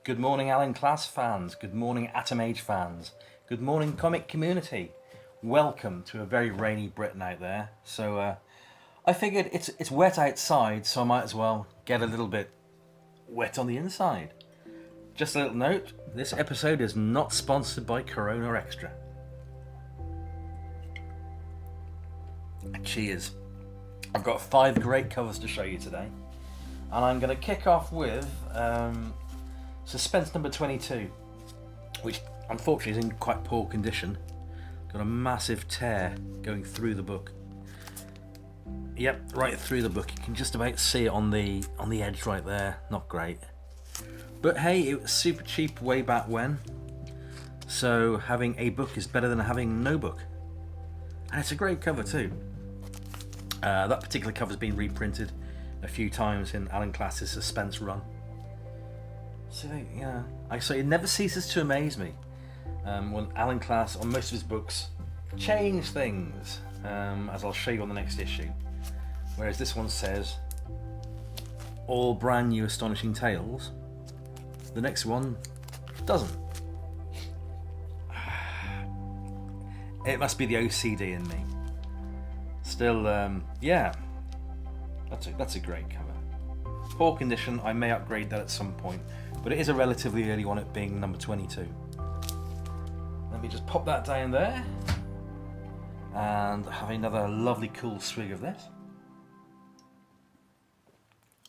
Good morning, Alan Class fans. Good morning, Atom Age fans. Good morning, comic community. Welcome to a very rainy Britain out there. So I figured it's wet outside, so I might as well get a little bit wet on the inside. Just a little note, this episode is not sponsored by Corona Extra. Cheers. I've got 5 great covers to show you today. And I'm going to kick off with Suspense number 22, which unfortunately is in quite poor condition. Got a massive tear going through the book. Yep, right through the book. You can just about see it on the edge right there. Not great. But hey, it was super cheap way back when. So having a book is better than having no book. And it's a great cover too. That particular cover's been reprinted a few times in Alan Class's Suspense run. So yeah, I say it never ceases to amaze me when Alan Class, on most of his books, change things, as I'll show you on the next issue. Whereas this one says, all brand new astonishing tales. The next one doesn't. It must be the OCD in me. Still, yeah, that's a great cover. Poor condition, I may upgrade that at some point, but it is a relatively early one, it being number 22. Let me just pop that down there and have another lovely cool swig of this.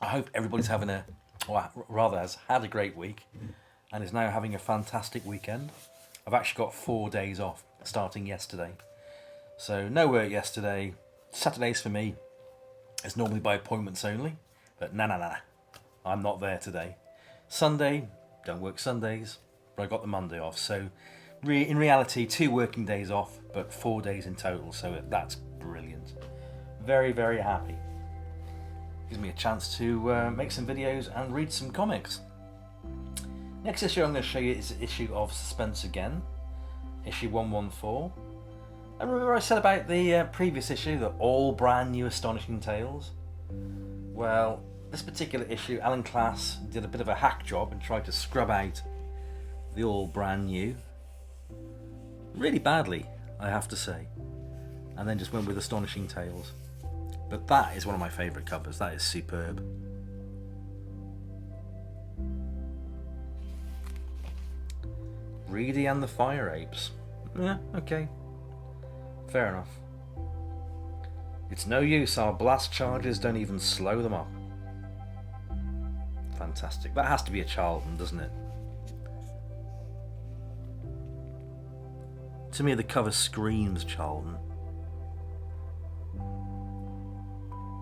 I hope everybody's having or rather has had a great week and is now having a fantastic weekend. I've actually got 4 days off starting yesterday. So no work yesterday. Saturdays for me is normally by appointments only, but nah, I'm not there today. Sunday, don't work Sundays, but I got the Monday off. So in reality, 2 working days off, but 4 days in total. So that's brilliant. Very, very happy. Gives me a chance to make some videos and read some comics. Next issue I'm going to show you is an issue of Suspense again, issue 114. And remember I said about the previous issue, the all brand new astonishing tales? Well, this particular issue, Alan Class did a bit of a hack job and tried to scrub out the all brand new. Really badly, I have to say. And then just went with astonishing tales. But that is one of my favourite covers. That is superb. Reedy and the Fire Apes. Yeah, okay. Fair enough. It's no use, our blast charges don't even slow them up. Fantastic. That has to be a Charlton, doesn't it? To me, the cover screams Charlton.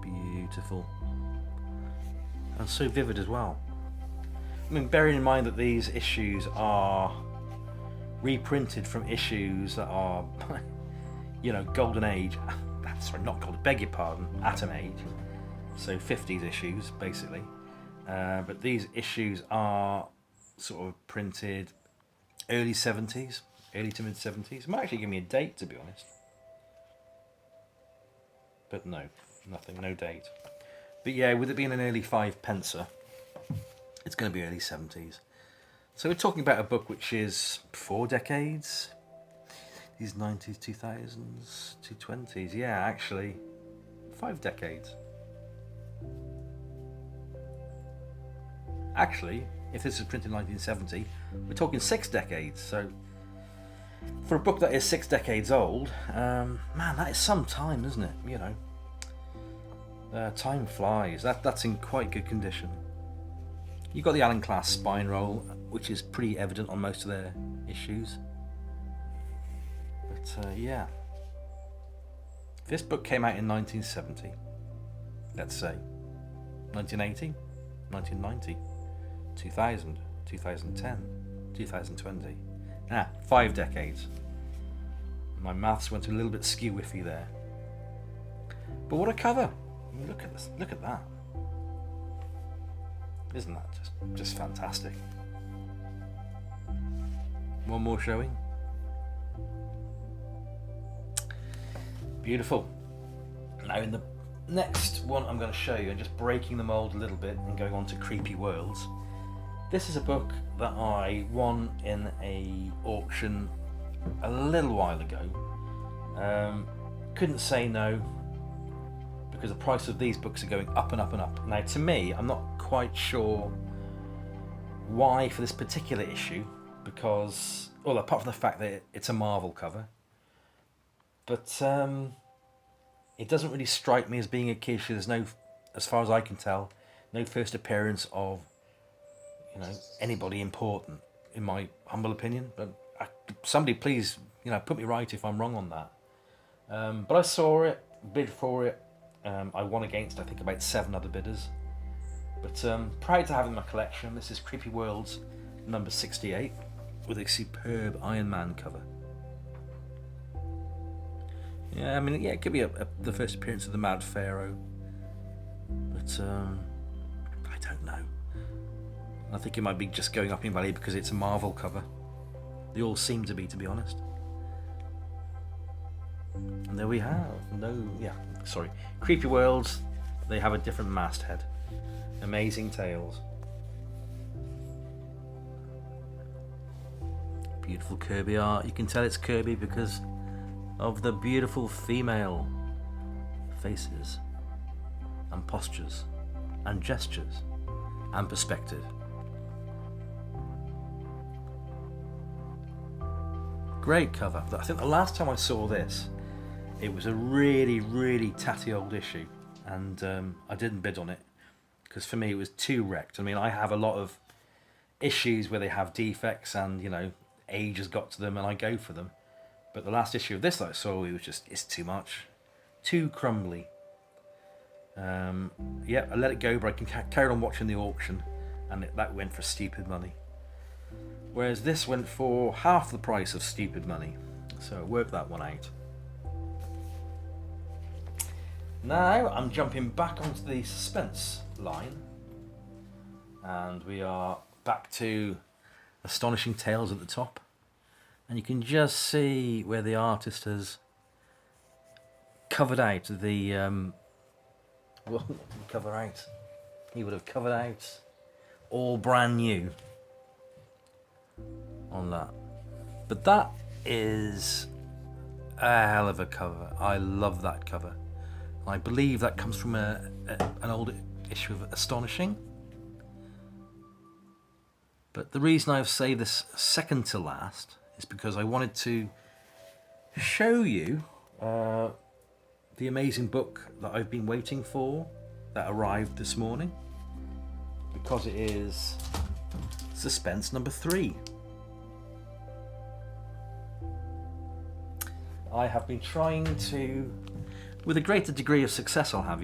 Beautiful. And so vivid as well. I mean, bearing in mind that these issues are reprinted from issues that are, you know, Golden Age. Sorry, not Golden, beg your pardon, Atom Age. So 50s issues, basically. But these issues are sort of printed early 70s, early to mid 70s. It might actually give me a date, to be honest. But no, nothing, no date. But yeah, with it being an early 5-pencer, it's going to be early 70s. So we're talking about a book which is 4 decades. These 90s, 2000s, 220s. Yeah, actually, 5 decades. Actually, if this is printed in 1970, we're talking 6 decades. So for a book that is 6 decades old, man, that is some time, isn't it? You know, time flies. That's in quite good condition. You've got the Alan Class spine roll, which is pretty evident on most of their issues. But yeah, this book came out in 1970, let's say, 1980, 1990, 2000, 2010, 2020. 5 decades. My maths went a little bit skew-whiffy there. But what a cover! I mean, look at this. Look at that. Isn't that just fantastic? One more showing. Beautiful. Now in the next one I'm going to show you, and just breaking the mould a little bit and going on to Creepy Worlds, This is a book that I won in a auction a little while ago. Couldn't say no, because the price of these books are going up and up and up. Now, to me, I'm not quite sure why for this particular issue, because, well, apart from the fact that it's a Marvel cover, but it doesn't really strike me as being a key issue. There's no, as far as I can tell, no first appearance of, anybody important, in my humble opinion. But somebody please, put me right if I'm wrong on that. But I saw it, bid for it. I won against, I think, about 7 other bidders. But proud to have it in my collection. This is Creepy Worlds number 68 with a superb Iron Man cover. Yeah, I mean, yeah, it could be the first appearance of the Mad Pharaoh. But I don't know. I think it might be just going up in value because it's a Marvel cover. They all seem to be honest. And there we have. Creepy Worlds. They have a different masthead. Amazing Tales. Beautiful Kirby art. You can tell it's Kirby because of the beautiful female faces and postures and gestures and perspective. Great cover. I think the last time I saw this, it was a really, really tatty old issue, and I didn't bid on it because for me it was too wrecked. I mean, I have a lot of issues where they have defects and, age has got to them and I go for them. But the last issue of this that I saw, it's too much. Too crumbly. I let it go, but I can carry on watching the auction, and that went for stupid money. Whereas this went for half the price of stupid money. So I worked that one out. Now I'm jumping back onto the suspense line. And we are back to Astonishing Tales at the top. And you can just see where the artist has covered out the... what did he cover out? He would have covered out all brand new on that. But that is a hell of a cover. I love that cover. I believe that comes from an old issue of Astonishing. But the reason I've saved this second to last is because I wanted to show you the amazing book that I've been waiting for that arrived this morning, because it is Suspense number 3. I have been trying to, with a greater degree of success I'll have,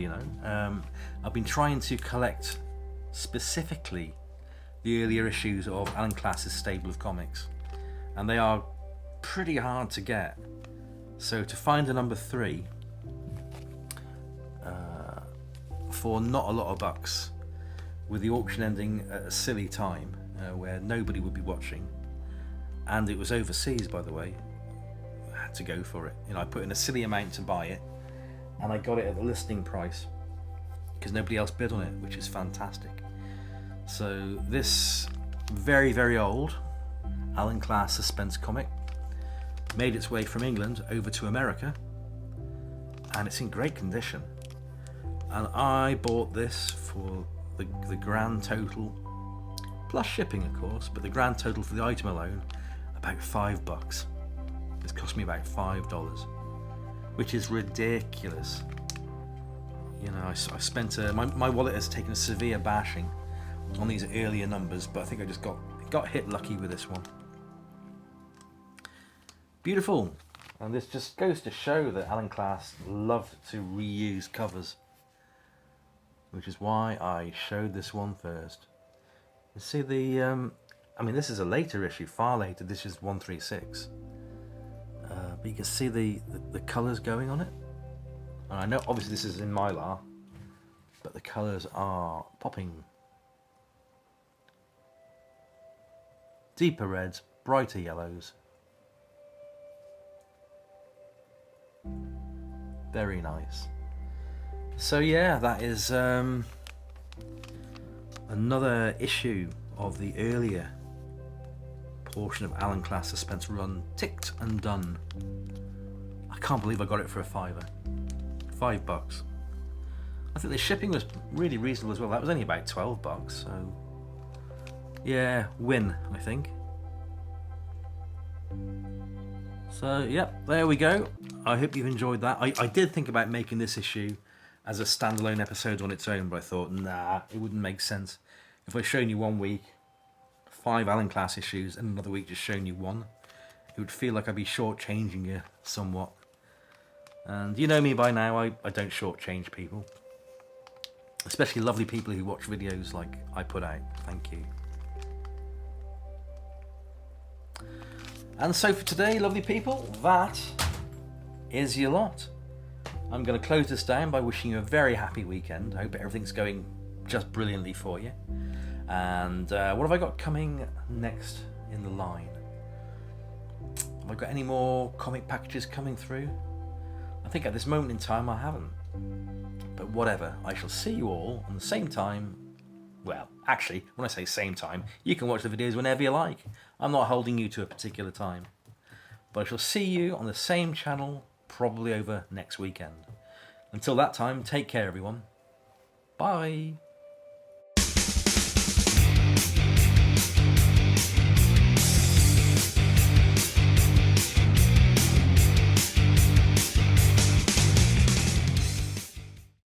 I've been trying to collect specifically the earlier issues of Alan Class's stable of comics, and they are pretty hard to get. So to find a number 3 for not a lot of bucks, with the auction ending at a silly time where nobody would be watching, and it was overseas, by the way, I had to go for it. I put in a silly amount to buy it, and I got it at the listing price because nobody else bid on it, which is fantastic. So this very, very old Alan Class suspense comic made its way from England over to America, and it's in great condition. And I bought this for the grand total, plus shipping of course, but the grand total for the item alone, about $5. It's cost me about $5, which is ridiculous. I spent my wallet has taken a severe bashing on these earlier numbers, but I think I just got hit lucky with this one. Beautiful. And this just goes to show that Alan Class loved to reuse covers, which is why I showed this one first. You see this is a later issue, far later. This is 136. But you can see the colours going on it. And I know obviously this is in Mylar, but the colours are popping. Deeper reds, brighter yellows. Very nice. So yeah, that is another issue of the earlier portion of Alan Class Suspense Run ticked and done. I can't believe I got it for a £5. $5. I think the shipping was really reasonable as well. That was only about $12, so yeah, win, I think. So yep, there we go. I hope you've enjoyed that. I did think about making this issue as a standalone episode on its own, but I thought, nah, it wouldn't make sense. If I'd shown you 1 week 5 Alan Class issues and another week just showing you 1, it would feel like I'd be shortchanging you somewhat. And you know me by now, I don't shortchange people. Especially lovely people who watch videos like I put out. Thank you. And so for today, lovely people, that is your lot. I'm going to close this down by wishing you a very happy weekend. I hope everything's going just brilliantly for you. And what have I got coming next in the line? Have I got any more comic packages coming through? I think at this moment in time I haven't. But whatever, I shall see you all on the same time. Well, actually, when I say same time, you can watch the videos whenever you like. I'm not holding you to a particular time. But I shall see you on the same channel, probably over next weekend. Until that time, take care everyone. Bye.